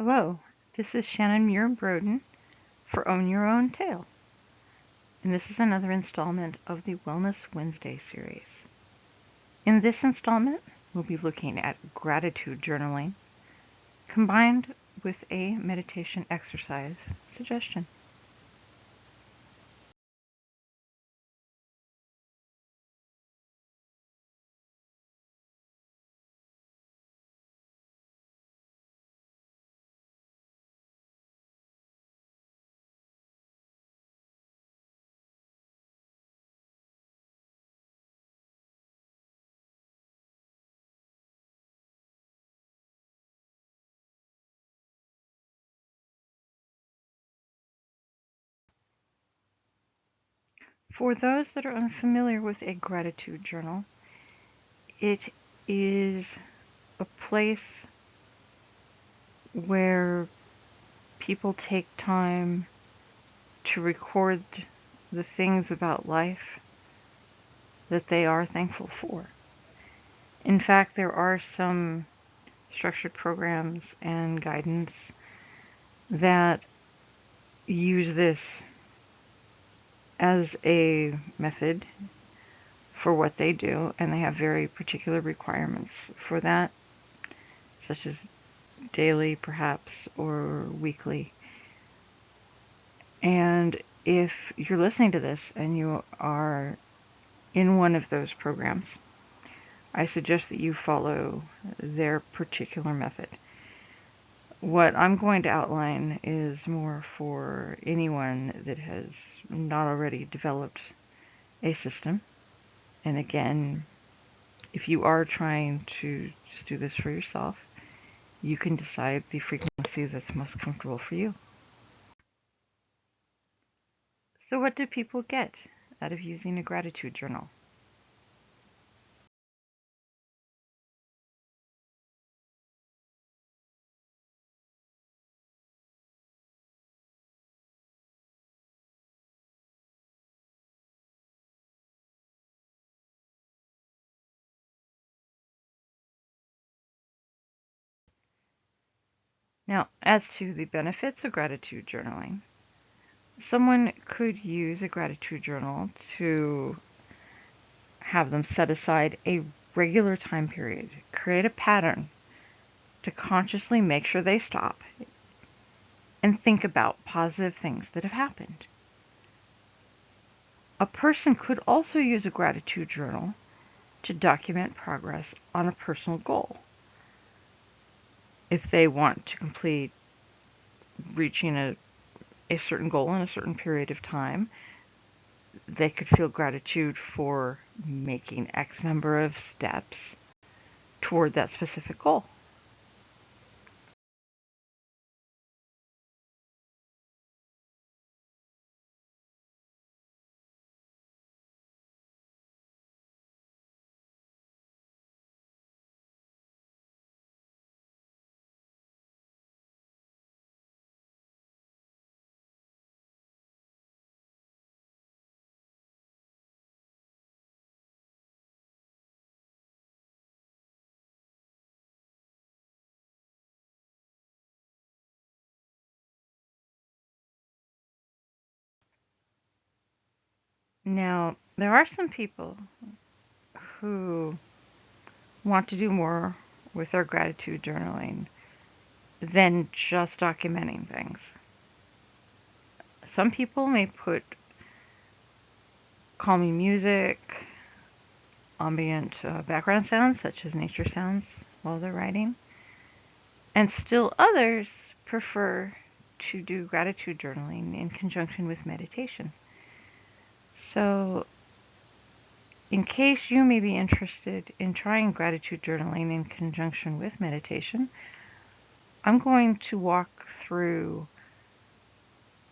Hello, this is Shannon Muir Broden for Own Your Own Tale, and this is another installment of the Wellness Wednesday series. In this installment, we'll be looking at gratitude journaling combined with a meditation exercise suggestion. For those that are unfamiliar with a gratitude journal, it is a place where people take time to record the things about life that they are thankful for. In fact, there are some structured programs and guidance that use this as a method for what they do, and they have very particular requirements for that, such as daily perhaps or weekly. And if you're listening to this and you are in one of those programs, I suggest that you follow their particular method. What I'm going to outline is more for anyone that has not already developed a system. And again, if you are trying to just do this for yourself, you can decide the frequency that's most comfortable for you. So what do people get out of using a gratitude journal? Now, as to the benefits of gratitude journaling, someone could use a gratitude journal to have them set aside a regular time period, create a pattern to consciously make sure they stop and think about positive things that have happened. A person could also use a gratitude journal to document progress on a personal goal. If they want to complete reaching a certain goal in a certain period of time, they could feel gratitude for making X number of steps toward that specific goal. Now, there are some people who want to do more with their gratitude journaling than just documenting things. Some people may put calming music, ambient background sounds such as nature sounds while they're writing, and still others prefer to do gratitude journaling in conjunction with meditation. So, in case you may be interested in trying gratitude journaling in conjunction with meditation, I'm going to walk through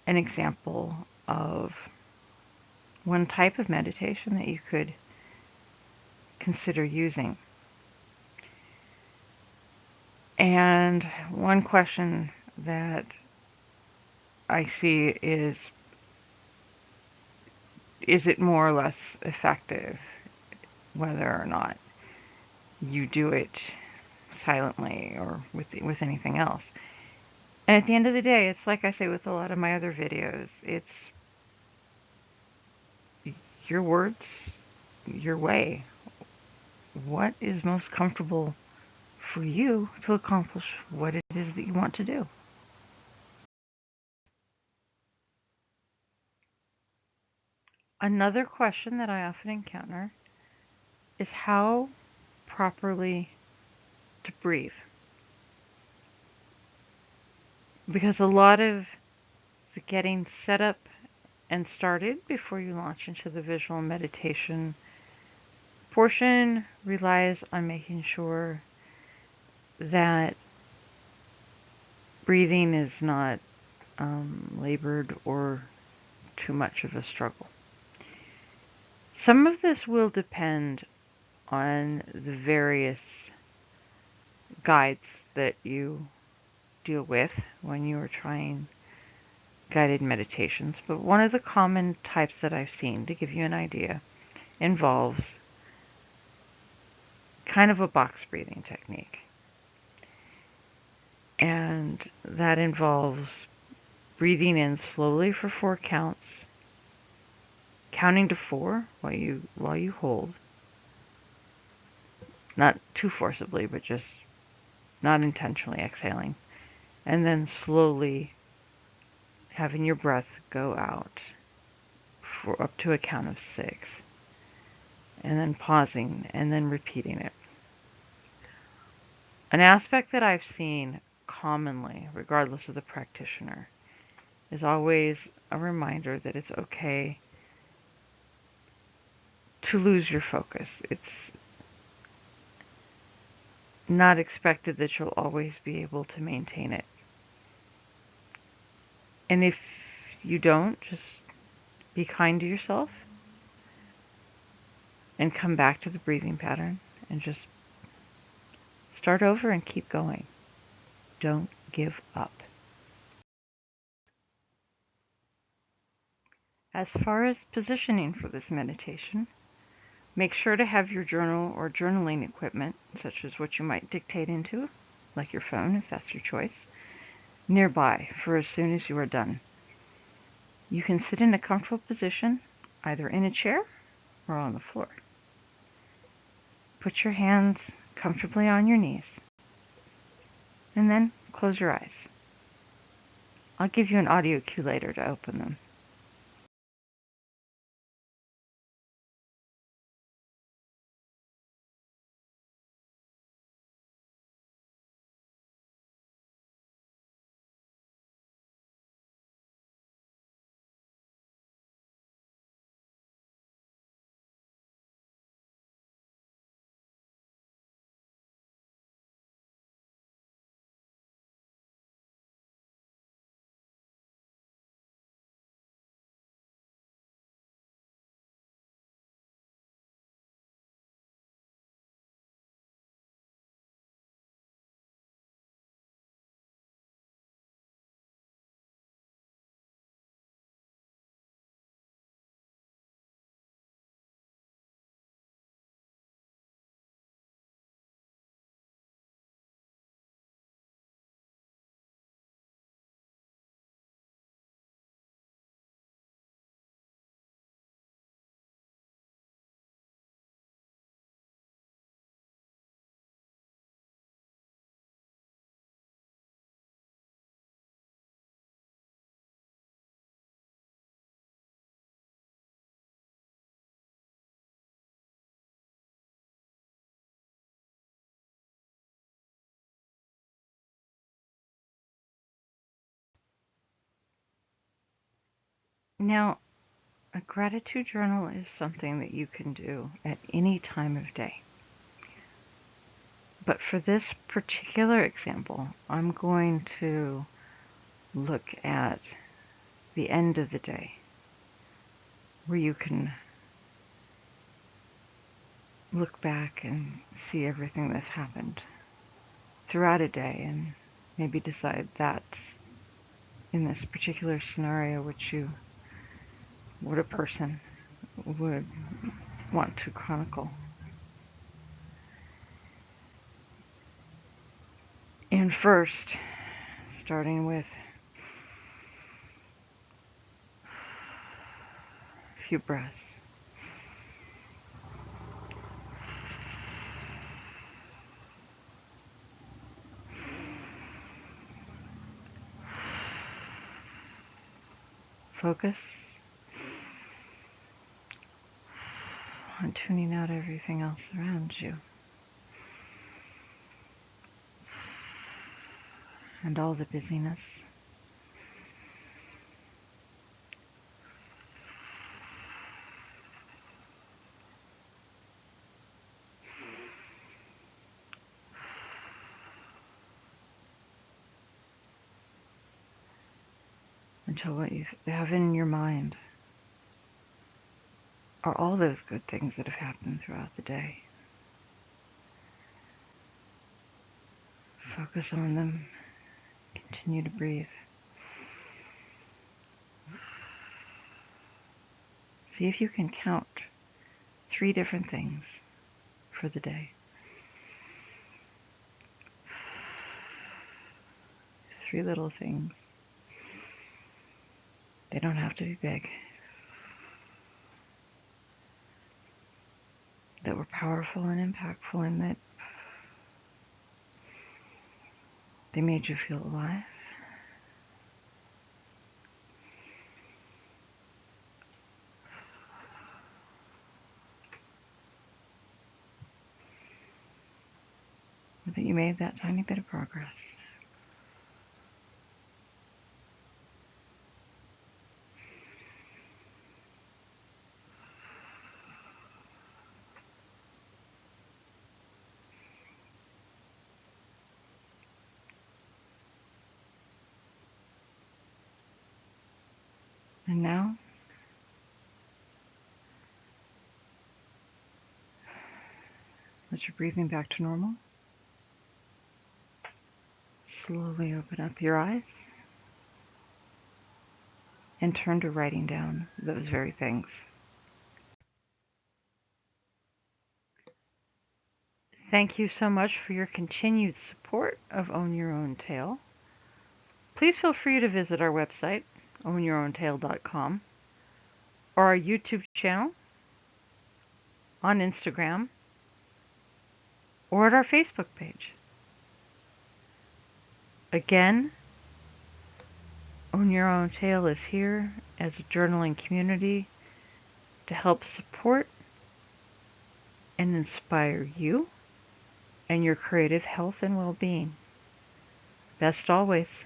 an example of one type of meditation that you could consider using. And one question that I see is it more or less effective whether or not you do it silently or with anything else? And at the end of the day, it's like I say with a lot of my other videos, it's your words, your way. What is most comfortable for you to accomplish what it is that you want to do? Another question that I often encounter is how properly to breathe. Because a lot of the getting set up and started before you launch into the visual meditation portion relies on making sure that breathing is not labored or too much of a struggle. Some of this will depend on the various guides that you deal with when you are trying guided meditations, but one of the common types that I've seen, to give you an idea, involves kind of a box breathing technique. And that involves breathing in slowly for 4 counts, counting to 4 while you hold, not too forcibly, but just not intentionally exhaling, and then slowly having your breath go out for up to a count of 6, and then pausing and then repeating it. An aspect that I've seen commonly, regardless of the practitioner, is always a reminder that it's okay to lose your focus. It's not expected that you'll always be able to maintain it. And if you don't, just be kind to yourself and come back to the breathing pattern and just start over and keep going. Don't give up. As far as positioning for this meditation, make sure to have your journal or journaling equipment, such as what you might dictate into, like your phone if that's your choice, nearby for as soon as you are done. You can sit in a comfortable position, either in a chair or on the floor. Put your hands comfortably on your knees, and then close your eyes. I'll give you an audio cue later to open them. Now, a gratitude journal is something that you can do at any time of day. But for this particular example, I'm going to look at the end of the day, where you can look back and see everything that's happened throughout a day and maybe decide that's, in this particular scenario, what a person would want to chronicle. And first, starting with a few breaths. Focus on tuning out everything else around you and all the busyness. Until what you have in your mind are all those good things that have happened throughout the day. Focus on them. Continue to breathe. See if you can count 3 different things for the day. 3 little things. They don't have to be big. That were powerful and impactful, and that they made you feel alive. Or that you made that tiny bit of progress. And now, let your breathing back to normal. Slowly open up your eyes and turn to writing down those very things. Thank you so much for your continued support of Own Your Own Tale. Please feel free to visit our website, ownyourownTale.com, or our YouTube channel, on Instagram, or at our Facebook page. Again, Own Your Own Tale is here as a journaling community to help support and inspire you and your creative health and well-being. Best always.